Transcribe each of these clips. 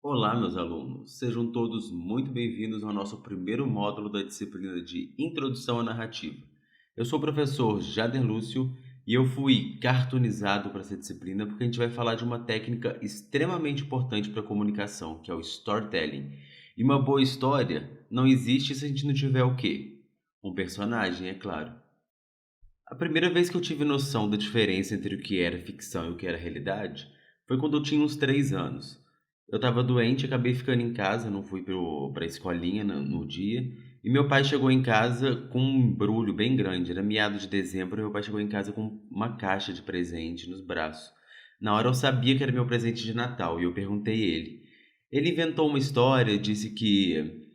Olá, meus alunos. Sejam todos muito bem-vindos ao nosso primeiro módulo da disciplina de Introdução à Narrativa. Eu sou o professor Jader Lúcio e eu fui cartoonizado para essa disciplina porque a gente vai falar de uma técnica extremamente importante para a comunicação, que é o storytelling. E uma boa história não existe se a gente não tiver o quê? Um personagem, é claro. A primeira vez que eu tive noção da diferença entre o que era ficção e o que era realidade foi quando eu tinha uns 3 anos. Eu estava doente, acabei ficando em casa, não fui para a escolinha no dia, e meu pai chegou em casa com um embrulho bem grande. Era meado de dezembro, e meu pai chegou em casa com uma caixa de presente nos braços. Na hora eu sabia que era meu presente de Natal, e eu perguntei a ele. Ele inventou uma história, disse que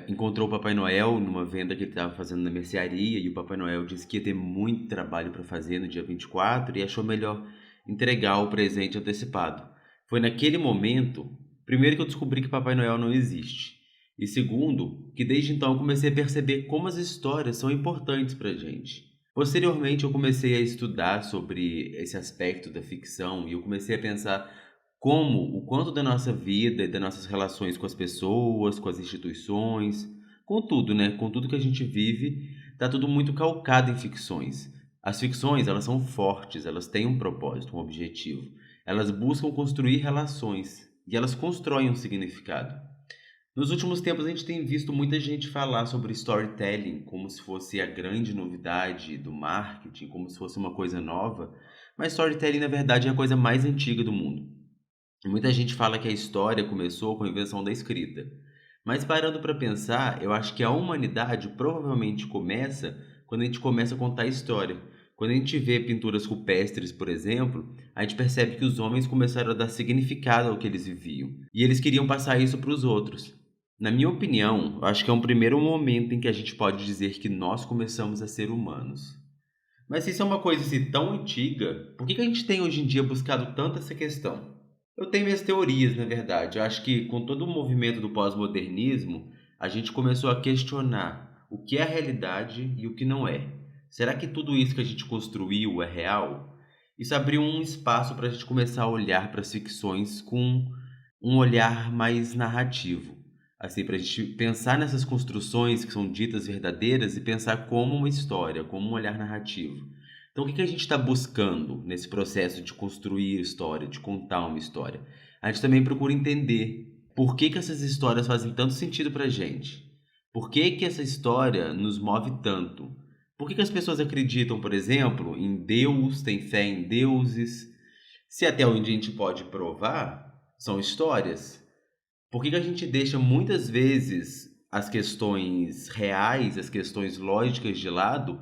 encontrou o Papai Noel numa venda que ele estava fazendo na mercearia e o Papai Noel disse que ia ter muito trabalho para fazer no dia 24 e achou melhor entregar o presente antecipado. Foi naquele momento, primeiro, que eu descobri que Papai Noel não existe. E segundo, que desde então eu comecei a perceber como as histórias são importantes para a gente. Posteriormente, eu comecei a estudar sobre esse aspecto da ficção e eu comecei a pensar como o quanto da nossa vida e das nossas relações com as pessoas, com as instituições, com tudo, né? Com tudo que a gente vive, tá tudo muito calcado em ficções. As ficções, elas são fortes, elas têm um propósito, um objetivo. Elas buscam construir relações e elas constroem um significado. Nos últimos tempos, a gente tem visto muita gente falar sobre storytelling como se fosse a grande novidade do marketing, como se fosse uma coisa nova, mas storytelling, na verdade, é a coisa mais antiga do mundo. Muita gente fala que a história começou com a invenção da escrita. Mas parando para pensar, eu acho que a humanidade provavelmente começa quando a gente começa a contar história. Quando a gente vê pinturas rupestres, por exemplo, a gente percebe que os homens começaram a dar significado ao que eles viviam. E eles queriam passar isso para os outros. Na minha opinião, eu acho que é um primeiro momento em que a gente pode dizer que nós começamos a ser humanos. Mas se isso é uma coisa assim, tão antiga, por que a gente tem hoje em dia buscado tanto essa questão? Eu tenho minhas teorias, na verdade. Eu acho que com todo o movimento do pós-modernismo, a gente começou a questionar o que é a realidade e o que não é. Será que tudo isso que a gente construiu é real? Isso abriu um espaço para a gente começar a olhar para as ficções com um olhar mais narrativo. Assim, para a gente pensar nessas construções que são ditas verdadeiras e pensar como uma história, como um olhar narrativo. Então, o que a gente está buscando nesse processo de construir história, de contar uma história? A gente também procura entender por que essas histórias fazem tanto sentido para a gente. Por que essa história nos move tanto? Por que as pessoas acreditam, por exemplo, em Deus, têm fé em deuses? Se até onde a gente pode provar, são histórias. Por que a gente deixa muitas vezes as questões reais, as questões lógicas de lado,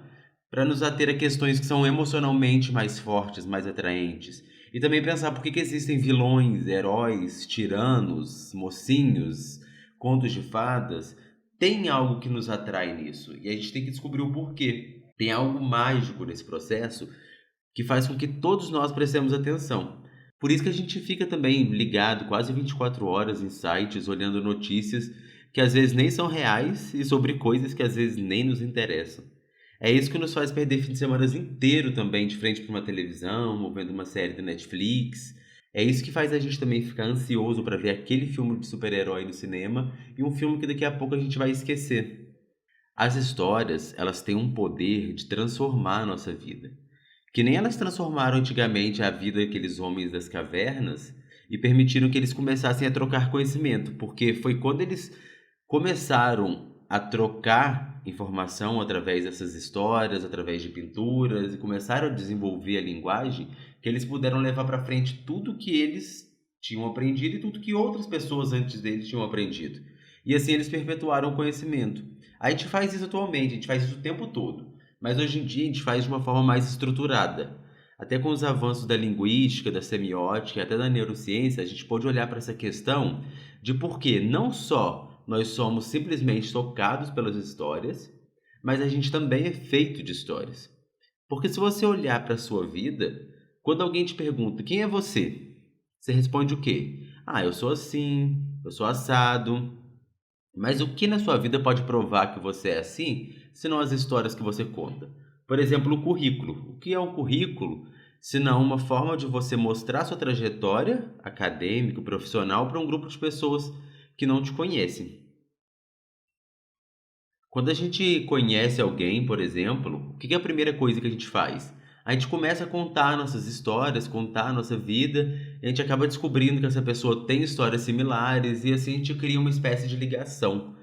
para nos ater a questões que são emocionalmente mais fortes, mais atraentes? E também pensar por que existem vilões, heróis, tiranos, mocinhos, contos de fadas. Tem algo que nos atrai nisso e a gente tem que descobrir o porquê. Tem algo mágico nesse processo que faz com que todos nós prestemos atenção. Por isso que a gente fica também ligado quase 24 horas em sites, olhando notícias que às vezes nem são reais e sobre coisas que às vezes nem nos interessam. É isso que nos faz perder fim de semana inteiro também de frente para uma televisão, ou vendo uma série do Netflix. É isso que faz a gente também ficar ansioso para ver aquele filme de super-herói no cinema e um filme que daqui a pouco a gente vai esquecer. As histórias, elas têm um poder de transformar a nossa vida. Que nem elas transformaram antigamente a vida daqueles homens das cavernas e permitiram que eles começassem a trocar conhecimento, porque foi quando eles começaram a trocar informação através dessas histórias, através de pinturas e começaram a desenvolver a linguagem, que eles puderam levar para frente tudo que eles tinham aprendido e tudo que outras pessoas antes deles tinham aprendido. E assim eles perpetuaram o conhecimento. A gente faz isso atualmente, a gente faz isso o tempo todo. Mas hoje em dia a gente faz de uma forma mais estruturada. Até com os avanços da linguística, da semiótica, até da neurociência, a gente pode olhar para essa questão de por que não só nós somos simplesmente tocados pelas histórias, mas a gente também é feito de histórias. Porque se você olhar para a sua vida, quando alguém te pergunta quem é você, você responde o quê? Ah, eu sou assim, eu sou assado. Mas o que na sua vida pode provar que você é assim, se não as histórias que você conta? Por exemplo, o currículo. O que é um currículo senão uma forma de você mostrar sua trajetória acadêmica, profissional para um grupo de pessoas que não te conhecem. Quando a gente conhece alguém, por exemplo, o que é a primeira coisa que a gente faz? A gente começa a contar nossas histórias, contar a nossa vida, e a gente acaba descobrindo que essa pessoa tem histórias similares, e assim a gente cria uma espécie de ligação.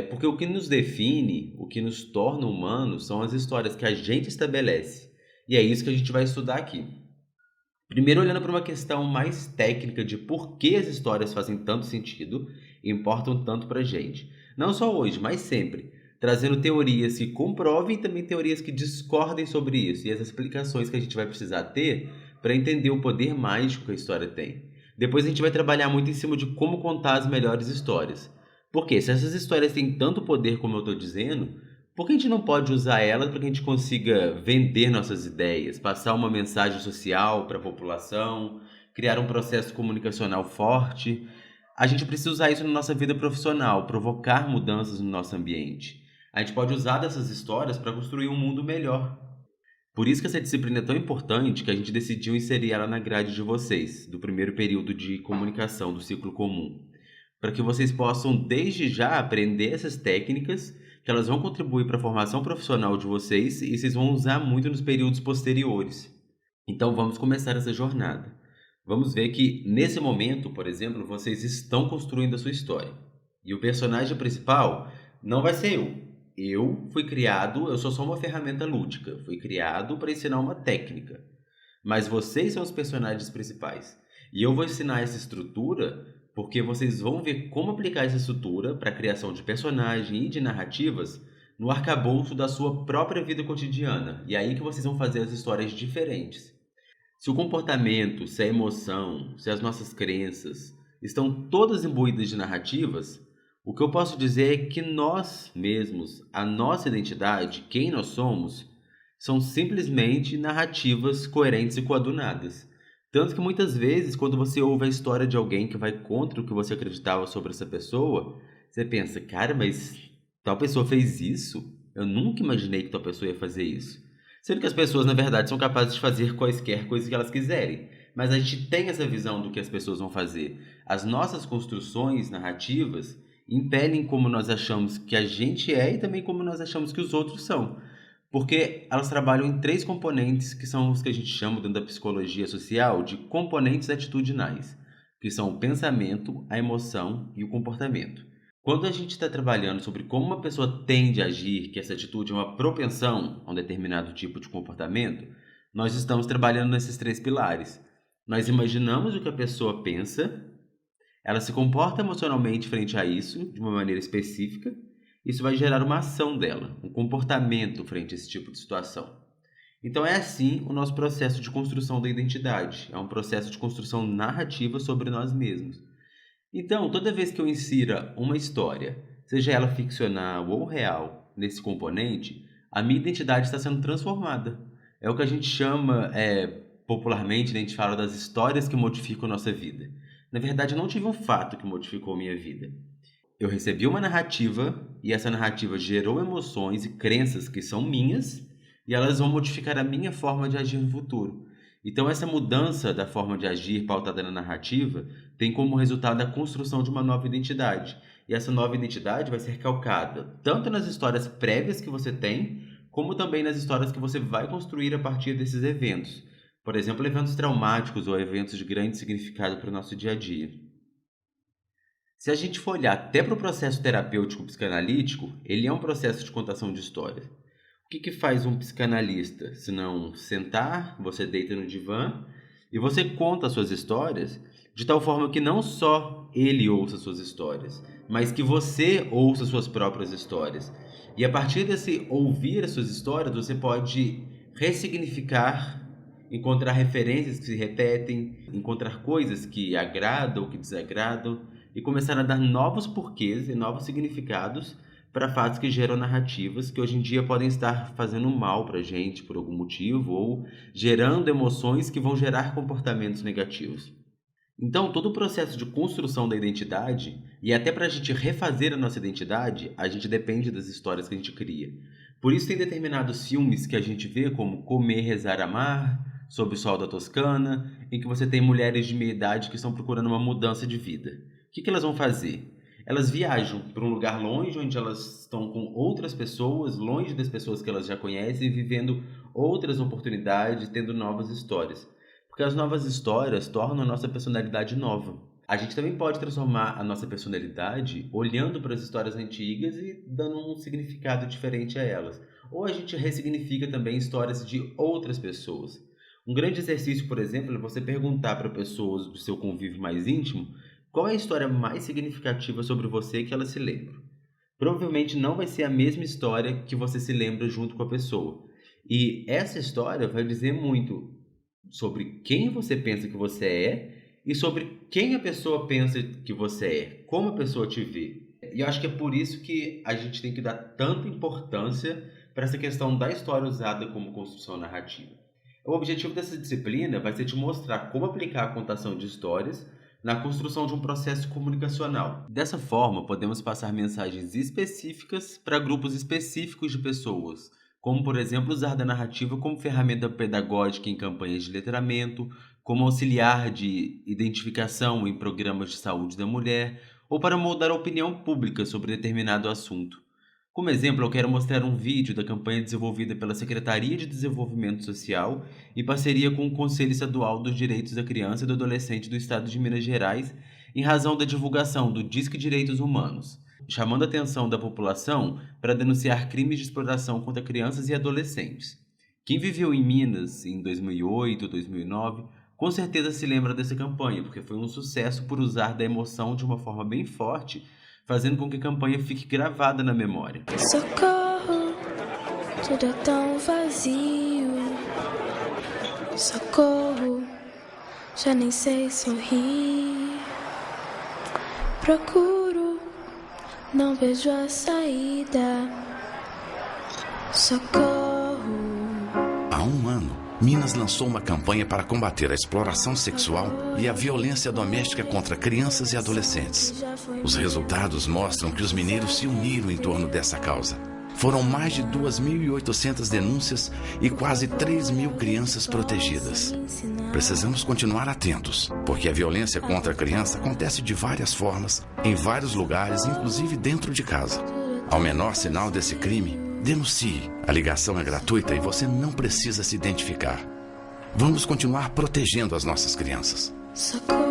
Porque o que nos define, o que nos torna humanos, são as histórias que a gente estabelece. E é isso que a gente vai estudar aqui. Primeiro, olhando para uma questão mais técnica de por que as histórias fazem tanto sentido e importam tanto para a gente. Não só hoje, mas sempre. Trazendo teorias que comprovem e também teorias que discordem sobre isso. E as explicações que a gente vai precisar ter para entender o poder mágico que a história tem. Depois a gente vai trabalhar muito em cima de como contar as melhores histórias. Porque se essas histórias têm tanto poder como eu estou dizendo, por que a gente não pode usar elas para que a gente consiga vender nossas ideias, passar uma mensagem social para a população, criar um processo comunicacional forte? A gente precisa usar isso na nossa vida profissional, provocar mudanças no nosso ambiente. A gente pode usar dessas histórias para construir um mundo melhor. Por isso que essa disciplina é tão importante que a gente decidiu inserir ela na grade de vocês, do primeiro período de comunicação do ciclo comum, para que vocês possam desde já aprender essas técnicas, que elas vão contribuir para a formação profissional de vocês e vocês vão usar muito nos períodos posteriores. Então vamos começar essa jornada. Vamos ver que nesse momento, por exemplo, vocês estão construindo a sua história. E o personagem principal não vai ser eu. Eu fui criado, eu sou só uma ferramenta lúdica, fui criado para ensinar uma técnica. Mas vocês são os personagens principais. E eu vou ensinar essa estrutura porque vocês vão ver como aplicar essa estrutura para a criação de personagem e de narrativas no arcabouço da sua própria vida cotidiana. E é aí que vocês vão fazer as histórias diferentes. Se o comportamento, se a emoção, se as nossas crenças estão todas imbuídas de narrativas, o que eu posso dizer é que nós mesmos, a nossa identidade, quem nós somos, são simplesmente narrativas coerentes e coadunadas. Tanto que muitas vezes, quando você ouve a história de alguém que vai contra o que você acreditava sobre essa pessoa, você pensa, cara, mas tal pessoa fez isso? Eu nunca imaginei que tal pessoa ia fazer isso. Sendo que as pessoas, na verdade, são capazes de fazer quaisquer coisas que elas quiserem. Mas a gente tem essa visão do que as pessoas vão fazer. As nossas construções narrativas impelem como nós achamos que a gente é e também como nós achamos que os outros são. Porque elas trabalham em três componentes que são os que a gente chama dentro da psicologia social de componentes atitudinais, que são o pensamento, a emoção e o comportamento. Quando a gente está trabalhando sobre como uma pessoa tende a agir, que essa atitude é uma propensão a um determinado tipo de comportamento, nós estamos trabalhando nesses três pilares. Nós imaginamos o que a pessoa pensa, ela se comporta emocionalmente frente a isso, de uma maneira específica. Isso vai gerar uma ação dela, um comportamento frente a esse tipo de situação. Então é assim o nosso processo de construção da identidade. É um processo de construção narrativa sobre nós mesmos. Então, toda vez que eu insira uma história, seja ela ficcional ou real, nesse componente, a minha identidade está sendo transformada. É o que a gente chama, popularmente, né, a gente fala das histórias que modificam a nossa vida. Na verdade, eu não tive um fato que modificou a minha vida. Eu recebi uma narrativa e essa narrativa gerou emoções e crenças que são minhas e elas vão modificar a minha forma de agir no futuro. Então, essa mudança da forma de agir pautada na narrativa tem como resultado a construção de uma nova identidade. E essa nova identidade vai ser calcada tanto nas histórias prévias que você tem, como também nas histórias que você vai construir a partir desses eventos. Por exemplo, eventos traumáticos ou eventos de grande significado para o nosso dia a dia. Se a gente for olhar até para o processo terapêutico psicanalítico, ele é um processo de contação de histórias. O que faz um psicanalista? Se não sentar, você deita no divã e você conta as suas histórias de tal forma que não só ele ouça suas histórias, mas que você ouça suas próprias histórias. E a partir desse ouvir as suas histórias, você pode ressignificar, encontrar referências que se repetem, encontrar coisas que agradam ou que desagradam e começar a dar novos porquês e novos significados para fatos que geram narrativas que hoje em dia podem estar fazendo mal para a gente por algum motivo ou gerando emoções que vão gerar comportamentos negativos. Então, todo o processo de construção da identidade e até para a gente refazer a nossa identidade, a gente depende das histórias que a gente cria. Por isso tem determinados filmes que a gente vê como Comer, Rezar, Amar, sobre o sol da Toscana, em que você tem mulheres de meia idade que estão procurando uma mudança de vida. O que elas vão fazer? Elas viajam para um lugar longe, onde elas estão com outras pessoas, longe das pessoas que elas já conhecem, vivendo outras oportunidades, tendo novas histórias. Porque as novas histórias tornam a nossa personalidade nova. A gente também pode transformar a nossa personalidade olhando para as histórias antigas e dando um significado diferente a elas. Ou a gente ressignifica também histórias de outras pessoas. Um grande exercício, por exemplo, é você perguntar para pessoas do seu convívio mais íntimo qual é a história mais significativa sobre você que elas se lembram. Provavelmente não vai ser a mesma história que você se lembra junto com a pessoa. E essa história vai dizer muito sobre quem você pensa que você é e sobre quem a pessoa pensa que você é, como a pessoa te vê. E eu acho que é por isso que a gente tem que dar tanta importância para essa questão da história usada como construção narrativa. O objetivo dessa disciplina vai ser te mostrar como aplicar a contação de histórias na construção de um processo comunicacional. Dessa forma, podemos passar mensagens específicas para grupos específicos de pessoas, como, por exemplo, usar da narrativa como ferramenta pedagógica em campanhas de letramento, como auxiliar de identificação em programas de saúde da mulher, ou para moldar a opinião pública sobre determinado assunto. Como exemplo, eu quero mostrar um vídeo da campanha desenvolvida pela Secretaria de Desenvolvimento Social em parceria com o Conselho Estadual dos Direitos da Criança e do Adolescente do Estado de Minas Gerais, em razão da divulgação do Disque Direitos Humanos, chamando a atenção da população para denunciar crimes de exploração contra crianças e adolescentes. Quem viveu em Minas em 2008, 2009, com certeza se lembra dessa campanha, porque foi um sucesso por usar da emoção de uma forma bem forte, fazendo com que a campanha fique gravada na memória. Socorro, tudo é tão vazio. Socorro, já nem sei sorrir. Procuro, não vejo a saída. Socorro. Há um ano, Minas lançou uma campanha para combater a exploração sexual e a violência doméstica contra crianças e adolescentes. Os resultados mostram que os mineiros se uniram em torno dessa causa. Foram mais de 2.800 denúncias e quase 3.000 crianças protegidas. Precisamos continuar atentos, porque a violência contra a criança acontece de várias formas, em vários lugares, inclusive dentro de casa. Ao menor sinal desse crime, denuncie. A ligação é gratuita e você não precisa se identificar. Vamos continuar protegendo as nossas crianças. Socorro.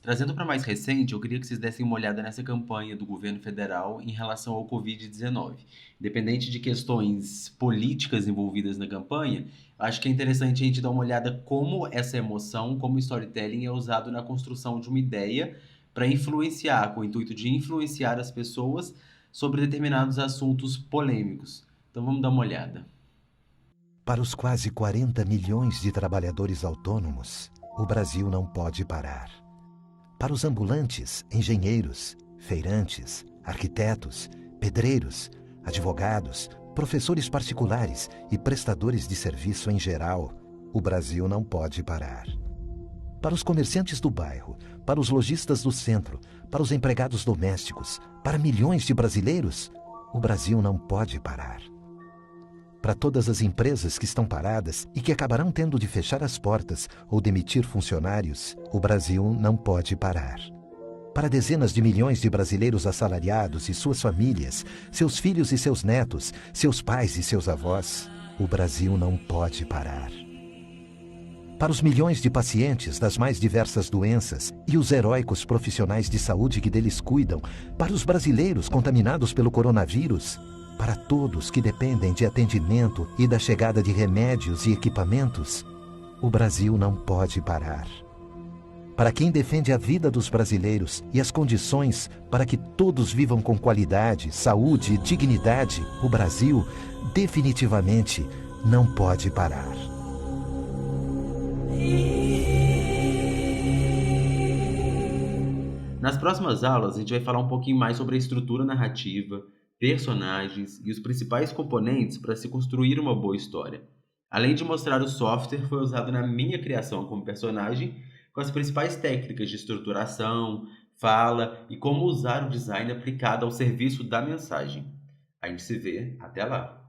Trazendo para mais recente, eu queria que vocês dessem uma olhada nessa campanha do governo federal em relação ao Covid-19. Independente de questões políticas envolvidas na campanha, acho que é interessante a gente dar uma olhada como essa emoção, como storytelling é usado na construção de uma ideia para influenciar, com o intuito de influenciar as pessoas sobre determinados assuntos polêmicos. Então vamos dar uma olhada. Para os quase 40 milhões de trabalhadores autônomos, o Brasil não pode parar. Para os ambulantes, engenheiros, feirantes, arquitetos, pedreiros, advogados, professores particulares e prestadores de serviço em geral, o Brasil não pode parar. Para os comerciantes do bairro, para os lojistas do centro, para os empregados domésticos, para milhões de brasileiros, o Brasil não pode parar. Para todas as empresas que estão paradas e que acabarão tendo de fechar as portas ou demitir funcionários, o Brasil não pode parar. Para dezenas de milhões de brasileiros assalariados e suas famílias, seus filhos e seus netos, seus pais e seus avós, o Brasil não pode parar. Para os milhões de pacientes das mais diversas doenças e os heróicos profissionais de saúde que deles cuidam, para os brasileiros contaminados pelo coronavírus, para todos que dependem de atendimento e da chegada de remédios e equipamentos, o Brasil não pode parar. Para quem defende a vida dos brasileiros e as condições para que todos vivam com qualidade, saúde e dignidade, o Brasil definitivamente não pode parar. Nas próximas aulas, a gente vai falar um pouquinho mais sobre a estrutura narrativa, personagens e os principais componentes para se construir uma boa história. Além de mostrar o software que foi usado na minha criação como personagem, com as principais técnicas de estruturação, fala e como usar o design aplicado ao serviço da mensagem. A gente se vê até lá!